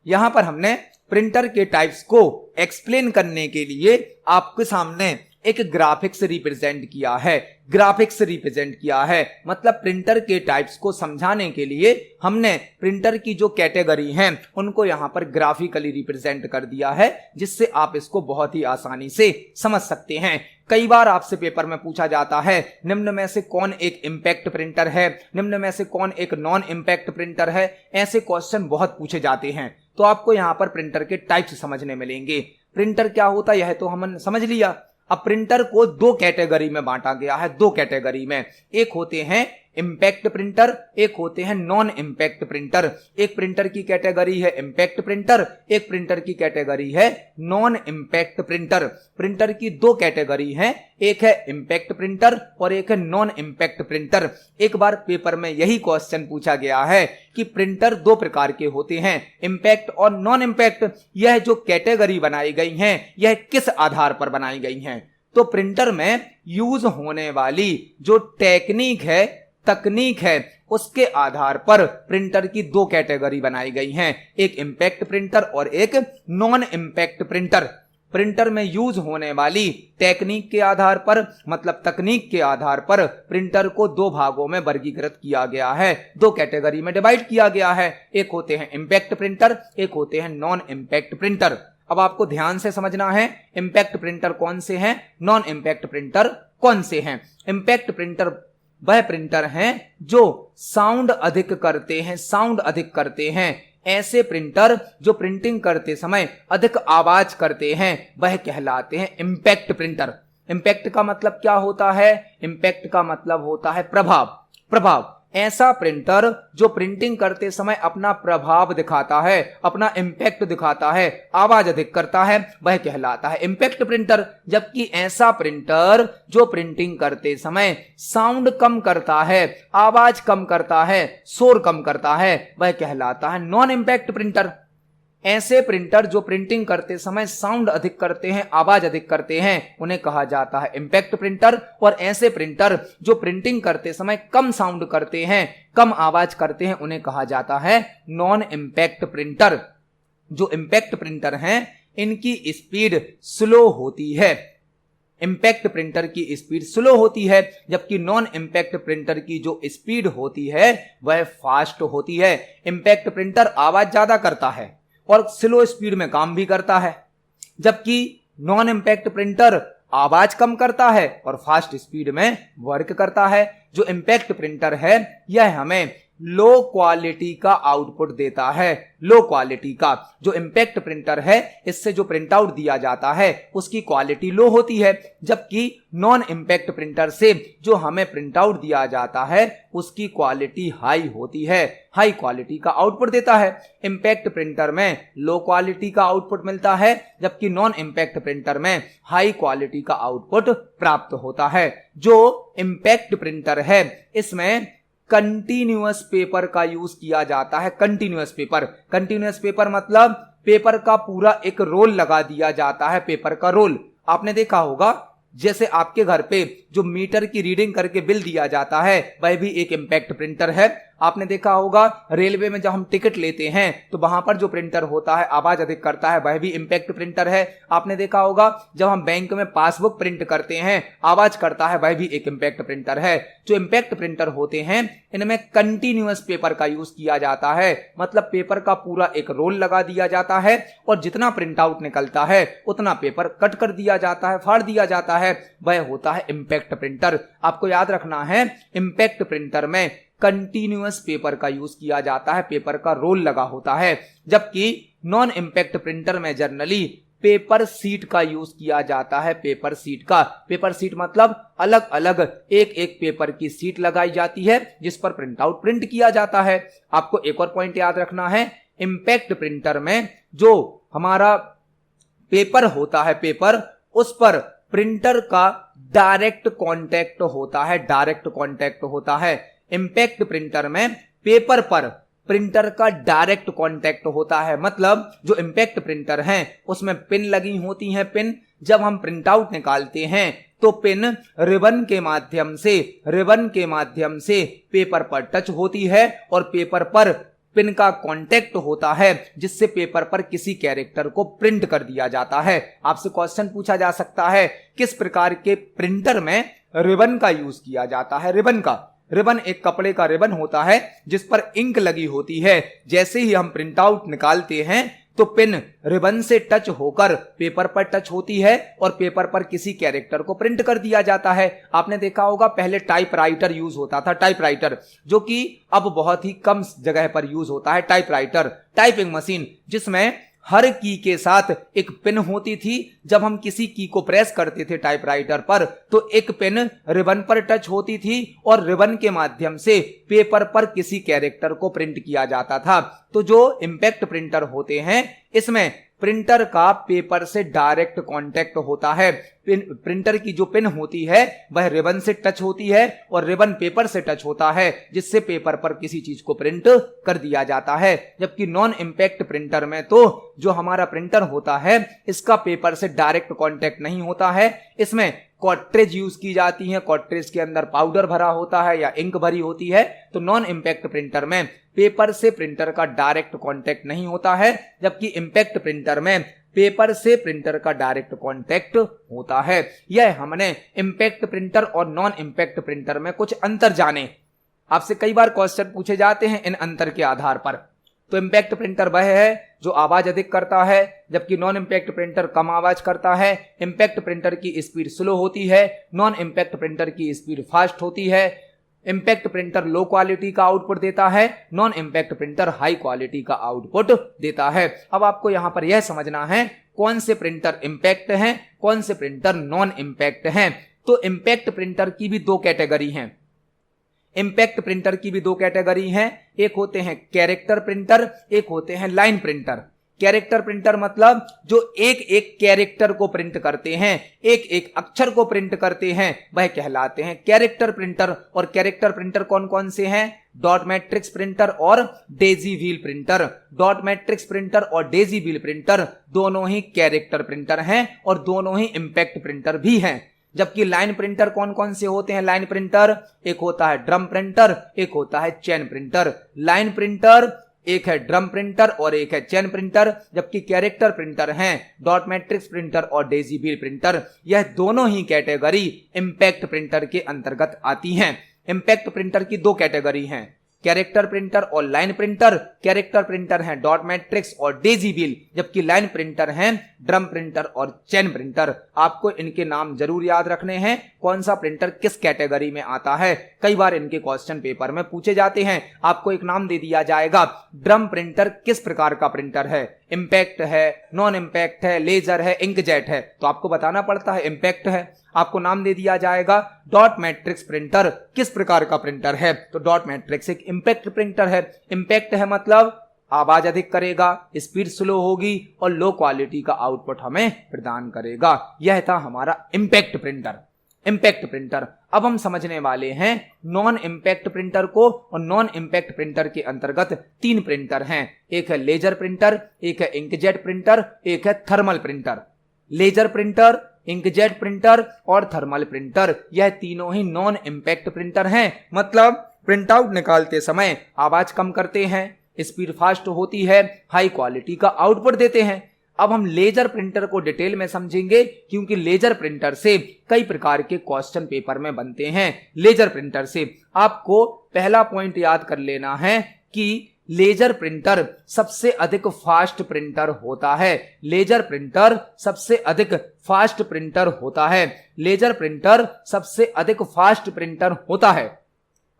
यहां पर हमने प्रिंटर के टाइप्स को एक्सप्लेन करने के लिए आपके सामने एक ग्राफिक्स रिप्रेजेंट किया है। ग्राफिक्स रिप्रेजेंट किया है मतलब प्रिंटर के टाइप्स को समझाने के लिए हमने प्रिंटर की जो कैटेगरी हैं उनको यहां पर ग्राफिकली रिप्रेजेंट कर दिया है, जिससे आप इसको बहुत ही आसानी से समझ सकते हैं। कई बार आपसे पेपर में पूछा जाता है निम्न में से कौन एक इंपैक्ट प्रिंटर है, निम्न में से कौन एक नॉन इंपैक्ट प्रिंटर है। ऐसे क्वेश्चन बहुत पूछे जाते हैं। तो आपको यहां पर प्रिंटर के टाइप्स समझने मिलेंगे। प्रिंटर क्या होता है यह तो हमने समझ लिया। अब प्रिंटर को दो कैटेगरी में बांटा गया है, दो कैटेगरी में। एक होते हैं इंपैक्ट प्रिंटर, एक होते हैं नॉन इंपैक्ट प्रिंटर। एक प्रिंटर की कैटेगरी है इंपैक्ट प्रिंटर, एक प्रिंटर की कैटेगरी है नॉन इंपैक्ट प्रिंटर। प्रिंटर की दो कैटेगरी हैं, एक है इंपैक्ट प्रिंटर और एक है नॉन इंपैक्ट प्रिंटर। एक बार पेपर में यही क्वेश्चन पूछा गया है कि प्रिंटर दो प्रकार के होते हैं, इंपैक्ट और नॉन इंपैक्ट। यह जो कैटेगरी बनाई गई हैं यह किस आधार पर बनाई गई हैं? तो प्रिंटर में यूज होने वाली जो तकनीक है उसके आधार पर प्रिंटर की दो कैटेगरी बनाई गई हैं, एक इंपैक्ट प्रिंटर और एक नॉन इंपैक्ट प्रिंटर। प्रिंटर में यूज होने वाली टेक्निक के आधार पर, मतलब तकनीक के आधार पर प्रिंटर को दो भागों में वर्गीकृत किया गया है, दो कैटेगरी में डिवाइड किया गया है। एक होते हैं इंपैक्ट प्रिंटर, एक होते हैं नॉन इंपैक्ट प्रिंटर। अब आपको ध्यान से समझना है इंपैक्ट प्रिंटर कौन से हैं, नॉन इंपैक्ट प्रिंटर कौन से हैं। इंपैक्ट प्रिंटर वह प्रिंटर हैं जो साउंड अधिक करते हैं। ऐसे प्रिंटर जो प्रिंटिंग करते समय अधिक आवाज करते हैं वह कहलाते हैं इंपैक्ट प्रिंटर। इंपैक्ट का मतलब क्या होता है? इंपैक्ट का मतलब होता है प्रभाव। ऐसा प्रिंटर जो प्रिंटिंग करते समय अपना प्रभाव दिखाता है, अपना इंपैक्ट दिखाता है, आवाज अधिक करता है, वह कहलाता है इंपैक्ट प्रिंटर। जबकि ऐसा प्रिंटर जो प्रिंटिंग करते समय साउंड कम करता है, आवाज कम करता है, शोर कम करता है, वह कहलाता है नॉन इंपैक्ट प्रिंटर। ऐसे प्रिंटर जो प्रिंटिंग करते समय साउंड अधिक करते हैं, आवाज अधिक करते हैं, उन्हें कहा जाता है इंपैक्ट प्रिंटर। और ऐसे प्रिंटर जो प्रिंटिंग करते समय कम साउंड करते हैं, कम आवाज करते हैं, उन्हें कहा जाता है नॉन इंपैक्ट प्रिंटर। जो इंपैक्ट प्रिंटर हैं इनकी स्पीड स्लो होती है। इंपैक्ट प्रिंटर की स्पीड स्लो होती है, जबकि नॉन इंपैक्ट प्रिंटर की जो स्पीड होती है वह फास्ट होती है। इंपैक्ट प्रिंटर आवाज ज्यादा करता है और स्लो स्पीड में काम भी करता है, जबकि नॉन इंपैक्ट प्रिंटर आवाज कम करता है और फास्ट स्पीड में वर्क करता है। जो इंपैक्ट प्रिंटर है यह हमें लो क्वालिटी का आउटपुट देता है। लो क्वालिटी का जो इंपैक्ट प्रिंटर है इससे जो प्रिंट आउट दिया जाता है उसकी क्वालिटी लो होती है, जबकि नॉन इंपैक्ट प्रिंटर से जो हमें प्रिंट आउट दिया जाता है उसकी क्वालिटी हाई होती है, हाई क्वालिटी का आउटपुट देता है। इंपैक्ट प्रिंटर में लो क्वालिटी का आउटपुट मिलता है, जबकि नॉन इंपैक्ट प्रिंटर में हाई क्वालिटी का आउटपुट प्राप्त होता है। जो इंपैक्ट प्रिंटर है इसमें कंटिन्यूअस पेपर का यूज किया जाता है। कंटिन्यूअस पेपर मतलब पेपर का पूरा एक रोल लगा दिया जाता है। पेपर का रोल आपने देखा होगा, जैसे आपके घर पे जो मीटर की रीडिंग करके बिल दिया जाता है वह भी एक इंपैक्ट प्रिंटर है। आपने देखा होगा रेलवे में जब हम टिकट लेते हैं तो वहां पर जो प्रिंटर होता है आवाज अधिक करता है, वह भी इंपैक्ट प्रिंटर है। आपने देखा होगा जब हम बैंक में पासबुक प्रिंट करते हैं आवाज करता है, वह भी एक इंपैक्ट प्रिंटर है। जो इंपैक्ट प्रिंटर होते हैं इनमें कंटिन्यूअस पेपर का यूज किया जाता है, मतलब पेपर का पूरा एक रोल लगा दिया जाता है और जितना प्रिंट आउट निकलता है उतना पेपर कट कर दिया जाता है, फाड़ दिया जाता है, वह होता है इंपैक्ट प्रिंटर। आपको याद रखना है इंपैक्ट प्रिंटर में कंटिन्यूअस पेपर का यूज किया जाता है, पेपर का रोल लगा होता है, जबकि नॉन इंपैक्ट प्रिंटर में जनरली पेपर सीट का यूज किया जाता है। पेपर सीट मतलब अलग अलग एक एक पेपर की सीट लगाई जाती है जिस पर प्रिंट आउट प्रिंट किया जाता है। आपको एक और पॉइंट याद रखना है, इंपैक्ट प्रिंटर में जो हमारा पेपर होता है, पेपर उस पर प्रिंटर का डायरेक्ट कांटेक्ट होता है। इंपैक्ट प्रिंटर में पेपर पर प्रिंटर का डायरेक्ट कांटेक्ट होता है, मतलब जो इंपैक्ट प्रिंटर हैं उसमें पिन लगी होती हैं। पिन जब हम प्रिंट आउट निकालते हैं तो पिन रिबन के माध्यम से पेपर पर टच होती है और पेपर पर पिन का कांटेक्ट होता है, जिससे पेपर पर किसी कैरेक्टर को प्रिंट कर दिया जाता है। आपसे क्वेश्चन पूछा जा सकता है किस प्रकार के प्रिंटर में रिबन का यूज किया जाता है। रिबन एक कपड़े का रिबन होता है जिस पर इंक लगी होती है। जैसे ही हम प्रिंट आउट निकालते हैं तो पिन रिबन से टच होकर पेपर पर टच होती है और पेपर पर किसी कैरेक्टर को प्रिंट कर दिया जाता है। आपने देखा होगा पहले टाइपराइटर यूज होता था, टाइपराइटर, जो कि अब बहुत ही कम जगह पर यूज होता है। टाइपराइटर टाइपिंग मशीन जिसमें हर की के साथ एक पिन होती थी। जब हम किसी की को प्रेस करते थे टाइपराइटर पर तो एक पिन रिबन पर टच होती थी और रिबन के माध्यम से पेपर पर किसी कैरेक्टर को प्रिंट किया जाता था। तो जो इंपैक्ट प्रिंटर होते हैं इसमें प्रिंटर का पेपर से डायरेक्ट कांटेक्ट होता है। प्रिंटर की जो पिन होती है वह रिबन से टच होती है और रिबन पेपर से टच होता है, जिससे पेपर पर किसी चीज को प्रिंट कर दिया जाता है। जबकि नॉन इंपैक्ट प्रिंटर में तो जो हमारा प्रिंटर होता है इसका पेपर से डायरेक्ट कांटेक्ट नहीं होता है। इसमें कॉर्ट्रेज यूज की जाती है, कॉर्ट्रेज के अंदर पाउडर भरा होता है या इंक भरी होती है। तो नॉन इंपैक्ट प्रिंटर में पेपर से प्रिंटर का डायरेक्ट कांटेक्ट नहीं होता है, जबकि इंपैक्ट प्रिंटर में पेपर से प्रिंटर का डायरेक्ट कांटेक्ट होता है। यह हमने इंपैक्ट प्रिंटर और नॉन इंपैक्ट प्रिंटर में कुछ अंतर जाने। आपसे कई बार क्वेश्चन पूछे जाते हैं इन अंतर के आधार पर। तो इंपैक्ट प्रिंटर वह है जो आवाज अधिक करता है, जबकि नॉन इंपैक्ट प्रिंटर कम आवाज करता है। इंपैक्ट प्रिंटर की स्पीड स्लो होती है, नॉन इंपैक्ट प्रिंटर की स्पीड फास्ट होती है। इंपैक्ट प्रिंटर लो क्वालिटी का आउटपुट देता है, non impact printer high quality का आउटपुट देता है। अब आपको यहां पर यह समझना है कौन से प्रिंटर इंपैक्ट हैं, कौन से प्रिंटर नॉन इंपैक्ट हैं। तो इंपैक्ट प्रिंटर की भी दो कैटेगरी हैं। इंपैक्ट प्रिंटर की भी दो कैटेगरी हैं, एक होते हैं कैरेक्टर प्रिंटर, एक होते हैं लाइन प्रिंटर। कैरेक्टर प्रिंटर मतलब जो एक एक कैरेक्टर को प्रिंट करते हैं, एक एक अक्षर को प्रिंट करते हैं, वह कहलाते हैं कैरेक्टर प्रिंटर। और कैरेक्टर प्रिंटर कौन कौन से हैं? डॉट मैट्रिक्स प्रिंटर और Daisy wheel printer. Dot matrix printer और डेजी व्हील प्रिंटर दोनों ही कैरेक्टर प्रिंटर हैं और दोनों ही इंपैक्ट प्रिंटर भी हैं। जबकि लाइन प्रिंटर कौन कौन से होते हैं? लाइन प्रिंटर एक होता है ड्रम प्रिंटर, एक होता है चेन प्रिंटर। लाइन प्रिंटर एक है ड्रम प्रिंटर और एक है चेन प्रिंटर, जबकि कैरेक्टर प्रिंटर हैं डॉट मैट्रिक्स प्रिंटर और डेजी व्हील प्रिंटर। यह दोनों ही कैटेगरी इंपैक्ट प्रिंटर के अंतर्गत आती हैं। इंपैक्ट प्रिंटर की दो कैटेगरी हैं, कैरेक्टर प्रिंटर और लाइन प्रिंटर। कैरेक्टर प्रिंटर हैं डॉट मैट्रिक्स और डेजी व्हील, जबकि लाइन प्रिंटर हैं ड्रम प्रिंटर और चेन प्रिंटर। आपको इनके नाम जरूर याद रखने हैं, कौन सा प्रिंटर किस कैटेगरी में आता है। कई बार इनके क्वेश्चन पेपर में पूछे जाते हैं। आपको एक नाम दे दिया जाएगा, ड्रम प्रिंटर किस प्रकार का प्रिंटर है, इंपैक्ट है, नॉन इंपैक्ट है, लेजर है, इंकजेट है, तो आपको बताना पड़ता है इंपैक्ट है। आपको नाम दे दिया जाएगा डॉट मैट्रिक्स प्रिंटर किस प्रकार का प्रिंटर है, तो डॉट मैट्रिक्स एक इंपैक्ट प्रिंटर है। इंपैक्ट है मतलब आवाज अधिक करेगा, स्पीड स्लो होगी और लो क्वालिटी का आउटपुट हमें प्रदान करेगा। यह था हमारा इंपैक्ट प्रिंटर। इंपैक्ट प्रिंटर अब हम समझने वाले हैं नॉन इंपैक्ट प्रिंटर को। और नॉन इंपैक्ट प्रिंटर के अंतर्गत तीन प्रिंटर हैं, एक है लेजर प्रिंटर, एक है इंकजेट प्रिंटर, एक है thermal printer. Laser printer, inkjet printer और थर्मल प्रिंटर, यह तीनों ही नॉन इंपैक्ट प्रिंटर हैं। मतलब प्रिंट आउट निकालते समय आवाज कम करते हैं, स्पीड फास्ट होती है, हाई क्वालिटी का आउटपुट देते हैं। अब हम लेजर प्रिंटर को डिटेल में समझेंगे, क्योंकि लेजर प्रिंटर से कई प्रकार के क्वेश्चन पेपर में बनते हैं। लेजर प्रिंटर से आपको पहला पॉइंट याद कर लेना है कि लेजर प्रिंटर सबसे अधिक फास्ट प्रिंटर होता है। लेजर प्रिंटर सबसे अधिक फास्ट प्रिंटर होता है। लेजर प्रिंटर सबसे अधिक फास्ट प्रिंटर होता है।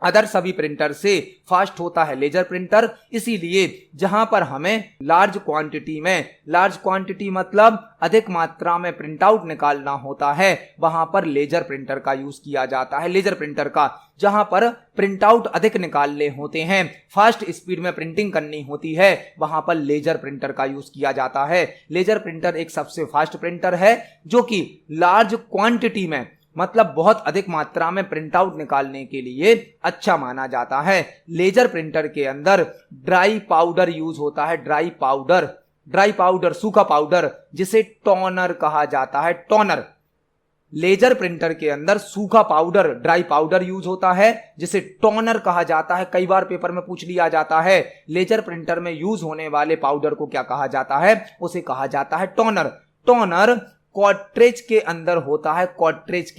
अदर सभी प्रिंटर से फास्ट होता है लेजर प्रिंटर। इसीलिए जहां पर हमें लार्ज क्वांटिटी मतलब अधिक मात्रा में प्रिंट आउट निकालना होता है, वहां पर लेजर प्रिंटर का यूज किया जाता है। लेजर प्रिंटर का जहां पर प्रिंट आउट अधिक निकालने होते हैं, फास्ट स्पीड में प्रिंटिंग करनी होती है, वहां पर लेजर प्रिंटर का यूज किया जाता है। लेजर प्रिंटर एक सबसे फास्ट प्रिंटर है जो कि लार्ज क्वांटिटी में मतलब बहुत अधिक मात्रा में प्रिंट आउट निकालने के लिए अच्छा माना जाता है। लेजर प्रिंटर के अंदर ड्राई पाउडर यूज होता है। ड्राई पाउडर सूखा पाउडर, जिसे टोनर कहा जाता है। टोनर, लेजर प्रिंटर के अंदर सूखा पाउडर ड्राई पाउडर यूज होता है, जिसे टोनर कहा जाता है। कई बार पेपर में पूछ लिया जाता है लेजर प्रिंटर में यूज होने वाले पाउडर को क्या कहा जाता है, उसे कहा जाता है टोनर। टोनर कॉर्ट्रेज के अंदर होता है। कॉर्ट्रेज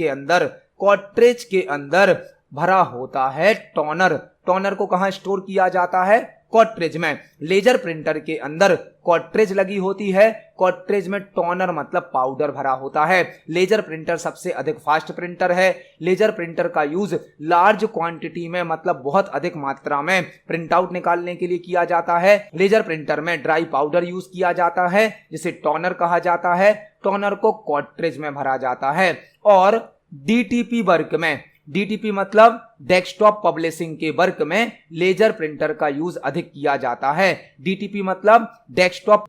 के अंदर भरा होता है टोनर। टोनर को कहां स्टोर किया जाता है, कॉर्ट्रेज में। लेजर प्रिंटर के अंदर कॉर्ट्रेज लगी होती है, कॉर्ट्रेज में टोनर मतलब पाउडर भरा होता है। लेजर प्रिंटर सबसे अधिक फास्ट प्रिंटर है। लेजर प्रिंटर का यूज लार्ज क्वांटिटी में मतलब बहुत अधिक मात्रा में प्रिंट आउट निकालने के लिए किया जाता है। लेजर प्रिंटर में ड्राई पाउडर यूज किया जाता है, जिसे टोनर कहा जाता है। टोनर को कॉर्ट्रेज में भरा जाता है। और डीटीपी वर्क में, डीटीपी मतलब डेस्कटॉप पब्लिशिंग के वर्क में लेजर प्रिंटर का यूज अधिक किया जाता है। डीटीपी मतलब डेस्कटॉप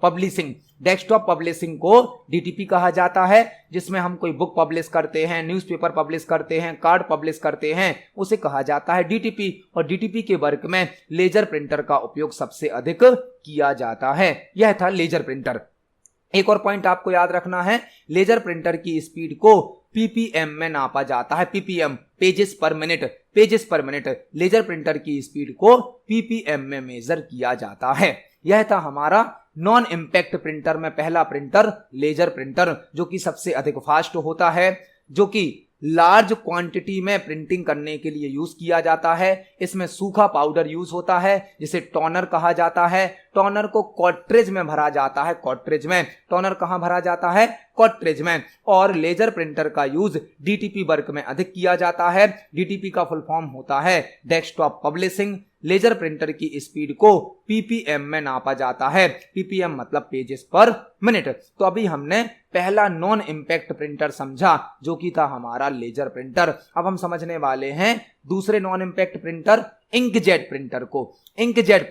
पब्लिशिंग को डीटीपी कहा जाता है, जिसमें हम कोई बुक पब्लिश करते हैं, न्यूज़पेपर पब्लिश करते हैं, कार्ड पब्लिश करते हैं, उसे कहा जाता है डीटीपी। और डीटीपी के वर्क में लेजर प्रिंटर का उपयोग सबसे अधिक किया जाता है। यह था लेजर प्रिंटर। एक और पॉइंट आपको याद रखना है, लेजर प्रिंटर की स्पीड को पीपीएम में नापा जाता है। PPM pages per minute. Laser printer की स्पीड को पीपीएम में मेजर किया जाता है। यह था हमारा नॉन इंपैक्ट प्रिंटर में पहला प्रिंटर लेजर प्रिंटर, जो कि सबसे अधिक फास्ट होता है, जो कि लार्ज क्वांटिटी में प्रिंटिंग करने के लिए यूज किया जाता है। इसमें सूखा पाउडर यूज होता है, जिसे टोनर कहा जाता है। टोनर को कॉर्ट्रेज में भरा जाता है। टोनर कहां भरा जाता है, कॉर्ट्रेज में। और लेजर प्रिंटर का यूज डीटीपी वर्क में अधिक किया जाता है। डीटीपी का फुल फॉर्म होता है डेस्कटॉप पब्लिशिंग। लेजर प्रिंटर की स्पीड को पीपीएम में नापा जाता है। पीपीएम मतलब पेजेस पर मिनट। तो अभी हमने पहला नॉन इंपैक्ट प्रिंटर समझा, जो कि था हमारा लेजर प्रिंटर। अब हम समझने वाले हैं दूसरे non impact printer inkjet printer को। इंकजेट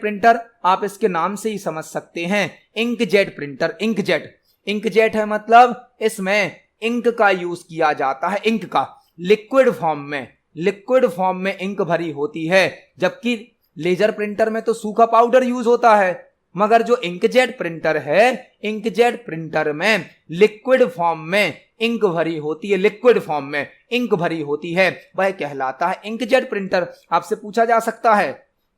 प्रिंटर आप इसके नाम से ही समझ सकते हैं। इंकजेट प्रिंटर, इंकजेट है मतलब इसमें इंक का यूज किया जाता है। इंक का लिक्विड फॉर्म में इंक भरी होती है, जबकि लेजर प्रिंटर में तो सूखा पाउडर यूज होता है। मगर जो इंकजेट प्रिंटर है, इंकजेट प्रिंटर में लिक्विड फॉर्म में इंक भरी होती है। लिक्विड फॉर्म में इंक भरी होती है, वह कहलाता है इंकजेट प्रिंटर। आपसे पूछा जा सकता है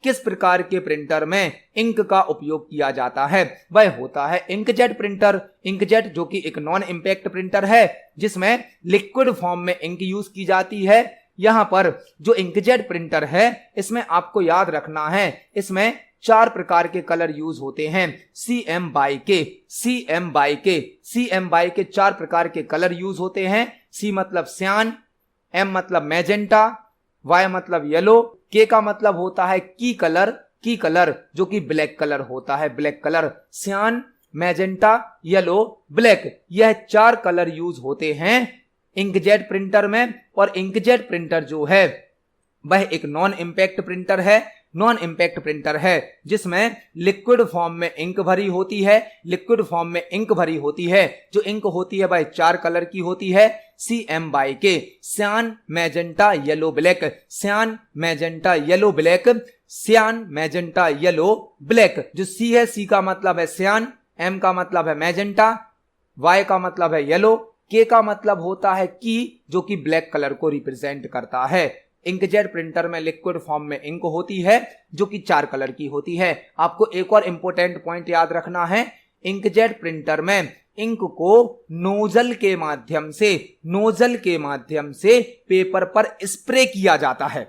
किस प्रकार के प्रिंटर में इंक का उपयोग किया जाता है, वह होता है इंकजेट प्रिंटर। इंकजेट जो कि एक नॉन इंपैक्ट प्रिंटर है जिसमें लिक्विड फॉर्म में इंक यूज की जाती है। यहां पर जो इंकजेट प्रिंटर है इसमें आपको याद रखना है, इसमें 4 प्रकार के कलर यूज होते हैं। CM बाई के 4 प्रकार के कलर यूज होते हैं। C मतलब सियान, M मतलब मैजेंटा, Y मतलब येलो, K का मतलब होता है की कलर जो कि ब्लैक कलर होता है, ब्लैक कलर। सियान, मैजेंटा, येलो, ब्लैक, यह 4 कलर यूज होते हैं इंकजेट प्रिंटर में। और इंकजेट प्रिंटर जो है वह एक नॉन इंपैक्ट प्रिंटर है जिसमें लिक्विड फॉर्म में इंक भरी होती है। जो इंक होती है वह 4 कलर की होती है। CM बाई के सियान, मैजेंटा, येलो, ब्लैक, सियान, मैजेंटा, येलो, ब्लैक, सियान, मैजेंटा, येलो, ब्लैक। जो C है, C का मतलब है सियान, M का मतलब है मैजेंटा, Y का मतलब है येलो, K का मतलब होता है की जो कि ब्लैक कलर को रिप्रेजेंट करता है। इंकजेट प्रिंटर में लिक्विड फॉर्म में इंक होती है जो कि 4 कलर की होती है। आपको एक और इंपॉर्टेंट पॉइंट याद रखना है, इंकजेट प्रिंटर में इंक को नोजल के माध्यम से पेपर पर स्प्रे किया जाता है।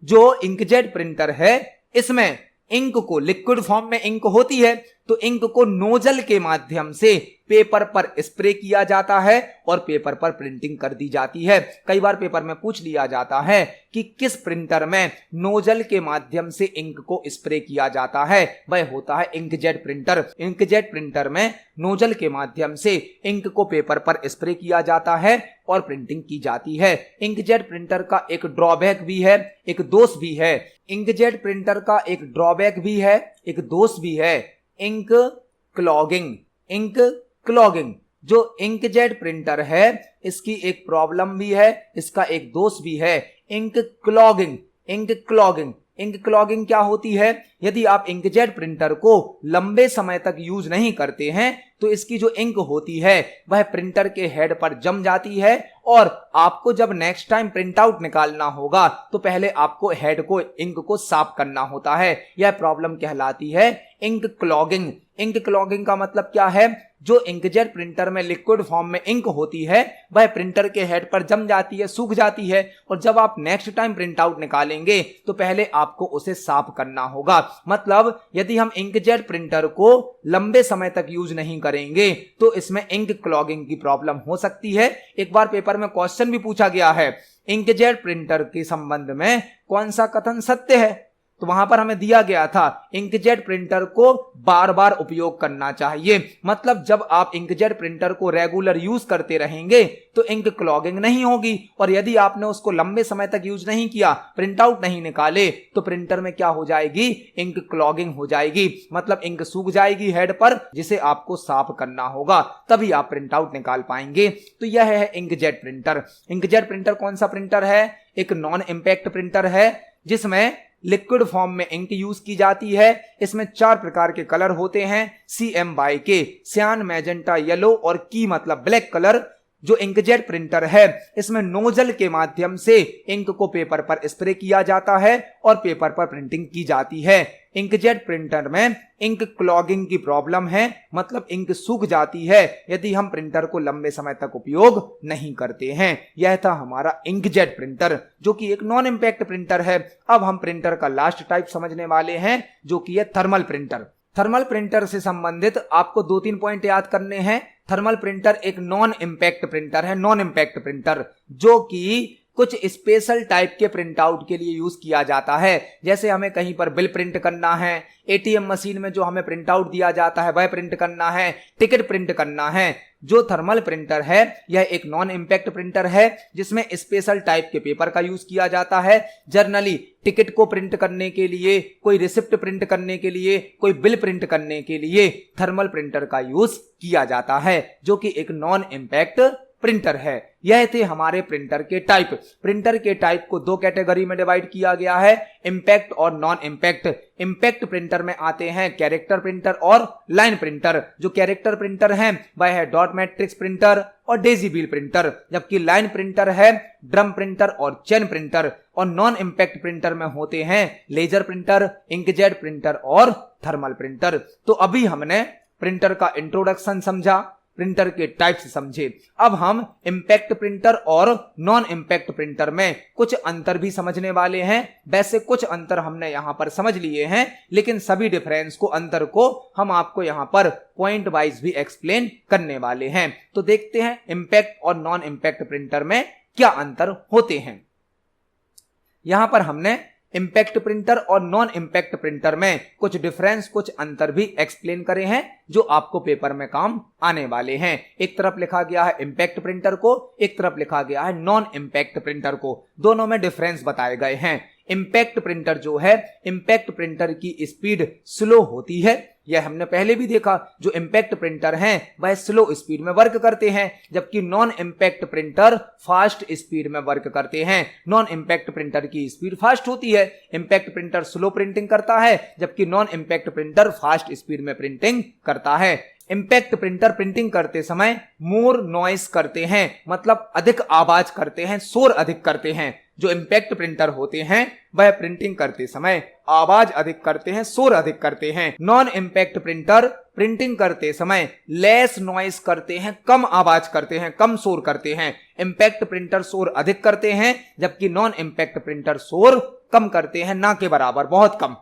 जो इंकजेट प्रिंटर है इसमें इंक को, लिक्विड फॉर्म में इंक होती है तो इंक को नोजल के माध्यम से पेपर पर स्प्रे किया जाता है और पेपर पर प्रिंटिंग कर दी जाती है। कई बार पेपर में पूछ लिया जाता है कि किस प्रिंटर में नोजल के माध्यम से इंक को स्प्रे किया जाता है, वह होता है इंकजेट प्रिंटर। इंकजेट प्रिंटर में नोजल के माध्यम से इंक को पेपर पर स्प्रे किया जाता है और प्रिंटिंग की जाती है। इंकजेट प्रिंटर का एक ड्रॉबैक भी है, एक दोष भी है। इंकजेट प्रिंटर का एक ड्रॉबैक भी है, एक दोष भी है, इंक क्लॉगिंग। जो इंकजेट प्रिंटर है इसकी एक प्रॉब्लम भी है, इसका एक दोष भी है, इंक क्लॉगिंग क्या होती है? यदि आप इंकजेट प्रिंटर को लंबे समय तक यूज नहीं करते हैं तो इसकी जो इंक होती है वह प्रिंटर के हेड पर जम जाती है और आपको जब नेक्स्ट टाइम प्रिंट आउट निकालना होगा तो पहले आपको हेड को, इंक को साफ करना होता है। यह प्रॉब्लम कहलाती है इंक क्लॉगिंग। इंक क्लॉगिंग का मतलब क्या है? जो इंकजेट प्रिंटर में लिक्विड फॉर्म में इंक होती है वह प्रिंटर के हेड पर जम जाती है, सूख जाती है और जब आप नेक्स्ट टाइम प्रिंट आउट निकालेंगे तो पहले आपको उसे साफ करना होगा। मतलब यदि हम इंकजेट प्रिंटर को लंबे समय तक यूज नहीं करेंगे तो इसमें इंक क्लॉगिंग की प्रॉब्लम हो सकती है। एक बार पेपर में क्वेश्चन भी पूछा गया है, इंकजेट प्रिंटर के संबंध में कौन सा कथन सत्य है? तो वहां पर हमें दिया गया था इंकजेट प्रिंटर को बार बार उपयोग करना चाहिए। मतलब जब आप इंकजेट प्रिंटर को रेगुलर यूज करते रहेंगे तो इंक क्लॉगिंग नहीं होगी और यदि आपने उसको लंबे समय तक यूज नहीं किया, प्रिंट आउट नहीं निकाले तो प्रिंटर में क्या हो जाएगी? इंक क्लॉगिंग हो जाएगी। मतलब इंक सूख जाएगी हेड पर जिसे आपको साफ करना होगा, तभी आप प्रिंट आउट निकाल पाएंगे। तो यह है इंकजेट प्रिंटर। इंकजेट प्रिंटर कौन सा प्रिंटर है? एक नॉन इंपैक्ट प्रिंटर है जिसमें लिक्विड फॉर्म में इंक यूज की जाती है। इसमें 4 प्रकार के कलर होते हैं, CM बाई के, सियान, मैजेंटा, येलो और की मतलब ब्लैक कलर। जो इंकजेट प्रिंटर है इसमें नोजल के माध्यम से इंक को पेपर पर स्प्रे किया जाता है और पेपर पर प्रिंटिंग की जाती है। इंकजेट प्रिंटर में इंक क्लॉगिंग की प्रॉब्लम है, मतलब इंक सूख जाती है यदि हम प्रिंटर को लंबे समय तक उपयोग नहीं करते हैं। यह था हमारा इंकजेट प्रिंटर जो कि एक नॉन इंपैक्ट प्रिंटर है। अब हम प्रिंटर का लास्ट टाइप समझने वाले हैं जो कि है थर्मल प्रिंटर। थर्मल प्रिंटर से संबंधित आपको 2-3 पॉइंट याद करने हैं। थर्मल प्रिंटर एक नॉन इंपैक्ट प्रिंटर है, नॉन इंपैक्ट प्रिंटर जो कि कुछ स्पेशल टाइप के प्रिंट आउट के लिए यूज किया जाता है। जैसे हमें कहीं पर बिल प्रिंट करना है, ATM मशीन में जो हमें प्रिंट आउट दिया जाता है वह प्रिंट करना है, टिकट प्रिंट करना है। जो थर्मल प्रिंटर है यह एक नॉन इंपैक्ट प्रिंटर है जिसमें स्पेशल टाइप के पेपर का यूज किया जाता है। जनरली टिकट को प्रिंट करने के लिए, कोई रिसिप्ट प्रिंट करने के लिए, कोई बिल प्रिंट करने के लिए थर्मल प्रिंटर का यूज किया जाता है जो कि एक नॉन इंपैक्ट प्रिंटर है। यह थे हमारे प्रिंटर के टाइप। प्रिंटर के टाइप को दो कैटेगरी में डिवाइड किया गया है, इंपैक्ट और नॉन इंपैक्ट। इंपैक्ट प्रिंटर में आते हैं कैरेक्टर प्रिंटर और लाइन प्रिंटर। जो कैरेक्टर प्रिंटर है वह है डॉट मैट्रिक्स प्रिंटर और डेजी व्हील प्रिंटर, जबकि लाइन प्रिंटर है ड्रम प्रिंटर और चेन प्रिंटर। और नॉन इंपैक्ट प्रिंटर में होते हैं लेजर प्रिंटर, इंकजेट प्रिंटर और थर्मल प्रिंटर। तो अभी हमने प्रिंटर का इंट्रोडक्शन समझा, प्रिंटर के टाइप्स समझे। अब हम इंपैक्ट प्रिंटर और नॉन इंपैक्ट प्रिंटर में कुछ अंतर भी समझने वाले हैं। वैसे कुछ अंतर हमने यहां पर समझ लिए हैं, लेकिन सभी डिफरेंस को, अंतर को हम आपको यहां पर पॉइंट वाइज भी एक्सप्लेन करने वाले हैं। तो देखते हैं इंपैक्ट और नॉन इंपैक्ट प्रिंटर में क्या अंतर होते हैं। यहां पर हमने इंपैक्ट प्रिंटर और नॉन इंपैक्ट प्रिंटर में कुछ डिफरेंस, कुछ अंतर भी एक्सप्लेन करे हैं जो आपको पेपर में काम आने वाले हैं। एक तरफ लिखा गया है इंपैक्ट प्रिंटर को, एक तरफ लिखा गया है नॉन इंपैक्ट प्रिंटर को। दोनों में डिफरेंस बताए गए हैं। इंपैक्ट प्रिंटर जो है, इंपैक्ट प्रिंटर की स्पीड स्लो होती है। यह हमने पहले भी देखा। जो इंपैक्ट प्रिंटर हैं वह स्लो स्पीड में वर्क करते हैं, जबकि non impact printer fast speed में वर्क करते हैं। नॉन इंपैक्ट प्रिंटर की स्पीड फास्ट होती है। इंपैक्ट प्रिंटर स्लो प्रिंटिंग करता है, जबकि non impact printer fast speed में प्रिंटिंग करता है। इंपैक्ट प्रिंटर प्रिंटिंग करते समय मोर नॉइस करते हैं, मतलब अधिक आवाज करते हैं, शोर अधिक करते हैं। जो इंपैक्ट प्रिंटर होते हैं वह प्रिंटिंग करते समय आवाज अधिक करते हैं, शोर अधिक करते हैं। नॉन इंपैक्ट प्रिंटर प्रिंटिंग करते समय लेस नॉइस करते हैं, कम आवाज करते हैं, कम शोर करते हैं। इंपैक्ट प्रिंटर शोर अधिक करते हैं, जबकि नॉन इंपैक्ट प्रिंटर शोर कम करते हैं, ना के बराबर, बहुत कम।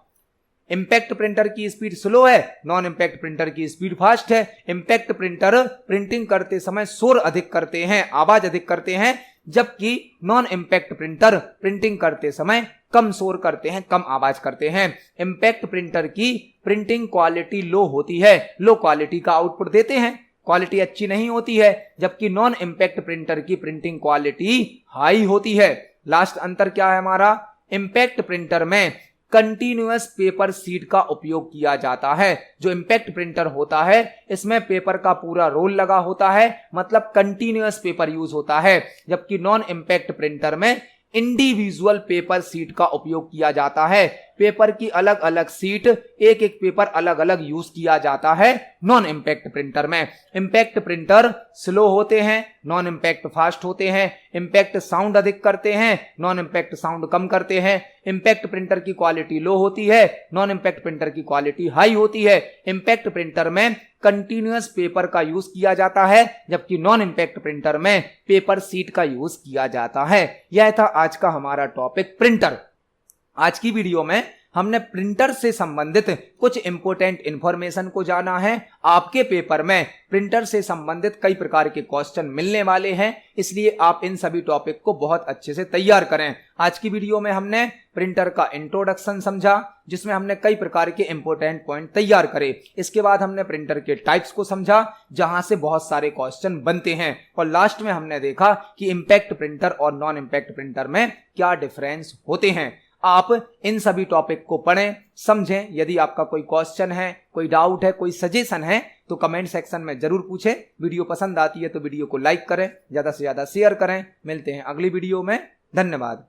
इंपैक्ट प्रिंटर की स्पीड स्लो है, नॉन इंपैक्ट प्रिंटर की स्पीड फास्ट है। इंपैक्ट प्रिंटर प्रिंटिंग करते समय शोर अधिक करते हैं, आवाज अधिक करते हैं, जबकि नॉन इंपैक्ट प्रिंटर प्रिंटिंग करते समय कम शोर करते हैं, कम आवाज करते हैं। इंपैक्ट प्रिंटर की प्रिंटिंग क्वालिटी लो होती है, लो क्वालिटी का आउटपुट देते हैं, क्वालिटी अच्छी नहीं होती है, जबकि नॉन इंपैक्ट प्रिंटर की प्रिंटिंग क्वालिटी हाई होती है। लास्ट अंतर क्या है हमारा, इंपैक्ट प्रिंटर में कंटिन्यूअस पेपर सीट का उपयोग किया जाता है। जो इंपैक्ट प्रिंटर होता है इसमें पेपर का पूरा रोल लगा होता है, मतलब कंटिन्यूअस पेपर यूज होता है, जबकि नॉन इंपैक्ट प्रिंटर में इंडिविजुअल पेपर सीट का उपयोग किया जाता है। पेपर की अलग अलग सीट, एक एक पेपर अलग अलग यूज किया जाता है नॉन इंपैक्ट प्रिंटर में। इंपैक्ट प्रिंटर स्लो होते हैं, नॉन इंपैक्ट फास्ट होते हैं। इंपैक्ट साउंड अधिक करते हैं, नॉन इंपैक्ट साउंड कम करते हैं। इंपैक्ट प्रिंटर की क्वालिटी लो होती है, नॉन इंपैक्ट प्रिंटर की क्वालिटी हाई होती है। इंपैक्ट प्रिंटर में कंटिन्यूअस पेपर का यूज किया जाता है, जबकि नॉन इंपैक्ट प्रिंटर में पेपर सीट का यूज किया जाता है। यह था आज का हमारा टॉपिक प्रिंटर। आज की वीडियो में हमने प्रिंटर से संबंधित कुछ इंपॉर्टेंट इंफॉर्मेशन को जाना है। आपके पेपर में प्रिंटर से संबंधित कई प्रकार के क्वेश्चन मिलने वाले हैं, इसलिए आप इन सभी टॉपिक को बहुत अच्छे से तैयार करें। आज की वीडियो में हमने प्रिंटर का इंट्रोडक्शन समझा, जिसमें हमने कई प्रकार के इंपॉर्टेंट पॉइंट तैयार करे। इसके बाद हमने प्रिंटर के टाइप्स को समझा, जहां से बहुत सारे क्वेश्चन बनते हैं। और लास्ट में हमने देखा कि इंपैक्ट प्रिंटर और नॉन इंपैक्ट प्रिंटर में क्या डिफरेंस होते हैं। आप इन सभी टॉपिक को पढ़ें, समझें। यदि आपका कोई क्वेश्चन है, कोई डाउट है, कोई सजेशन है तो कमेंट सेक्शन में जरूर पूछें। वीडियो पसंद आती है तो वीडियो को लाइक करें, ज्यादा से ज्यादा शेयर करें। मिलते हैं अगली वीडियो में। धन्यवाद।